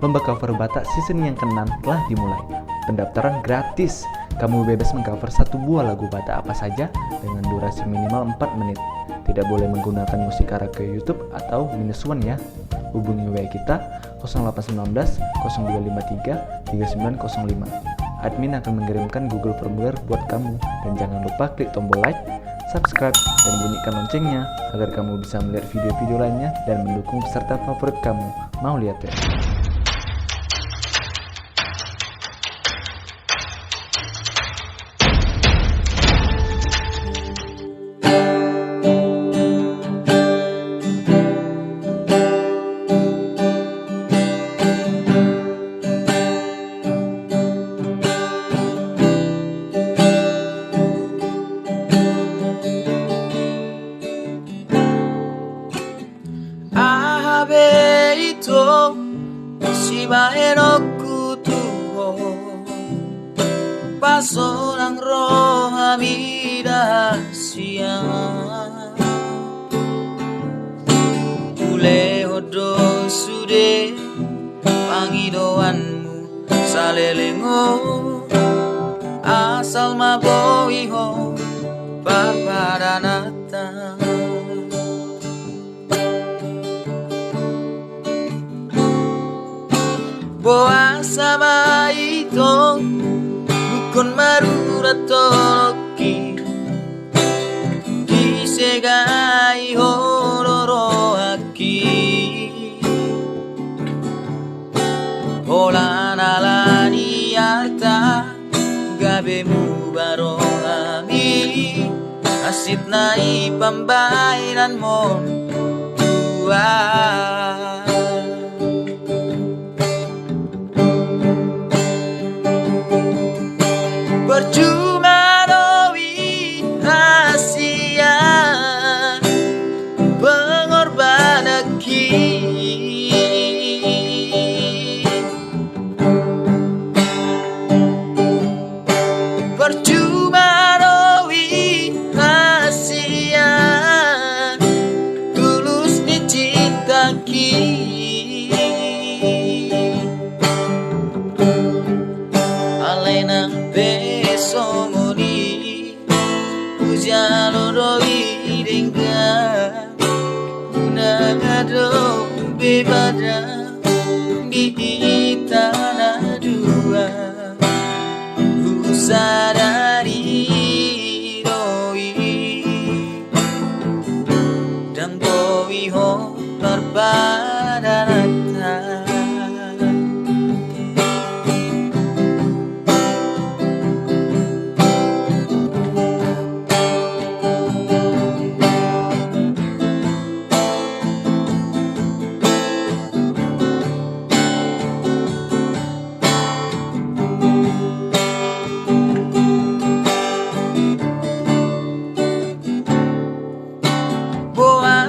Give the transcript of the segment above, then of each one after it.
Lomba cover Batak season yang ke-6 telah dimulai. Pendaftaran gratis. Kamu bebas mengcover satu buah lagu Batak apa saja dengan durasi minimal 4 menit. Tidak boleh menggunakan musik karaoke YouTube atau -1 ya. Hubungi WA kita 0819 0253 3905. Admin akan mengirimkan Google Formulir buat kamu. Dan jangan lupa klik tombol like, subscribe, dan bunyikan loncengnya agar kamu bisa melihat video-video lainnya dan mendukung peserta favorit kamu. Mau lihat ya? Shibae no kutu wo pasorang roh hamida siang Ule hodo sude pangidoanmu salelengo asal maboi ho paparanata Boa sama itu Bukon marura toki Disegai hororo aki Hola nalani arta Gabe mu barohami Asit nai pambairan mo Percuma dowi rahasia pengorbanan Percuma dowi rahasia tulus dicinta Alena besomoni Ujalo doi dengga Unagado bebada Di tanah dua Usadari doi Dan doi ho perbadanata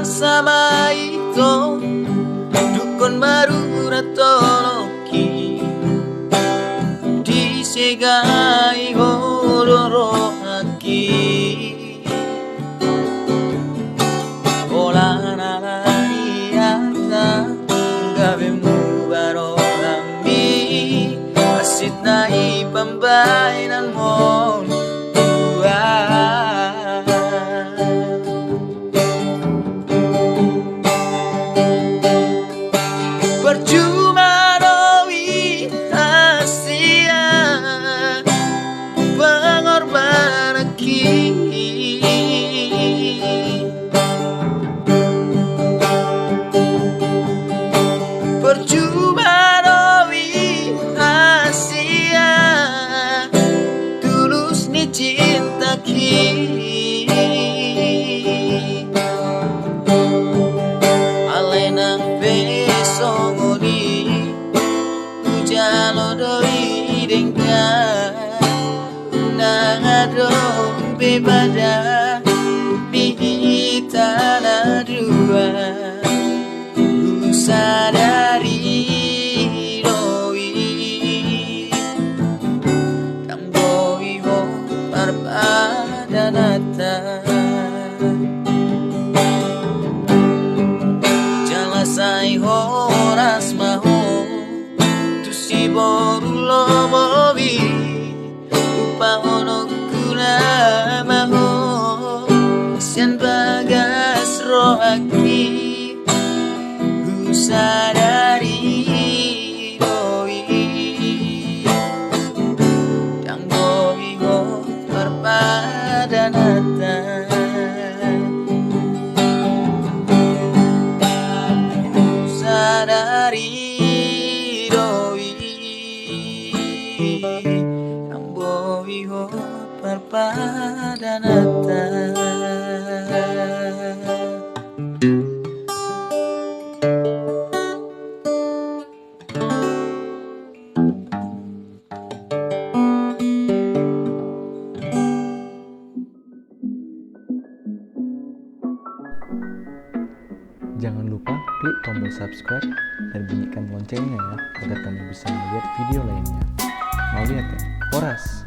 sama itu dukun baru ratoloki disegai hororo haki olah nalani ata gabe mu barorami asit nai pambainan mo Percuma dowi hasia pengorbanan Percuma dowi hasia tulus ni cinta Alenang besomoni Ujalo doi dengga Unagado bebada Di tanah dua Usadari doi Kang doi ho parpadanata Jalasai horas maho haki ku sadari doi yang doi ho perpadanata ku sadari doi yang doi ho perpadanata. Jangan lupa klik tombol subscribe dan bunyikan loncengnya ya, agar kamu bisa melihat video lainnya. Mau lihat ya? Horas!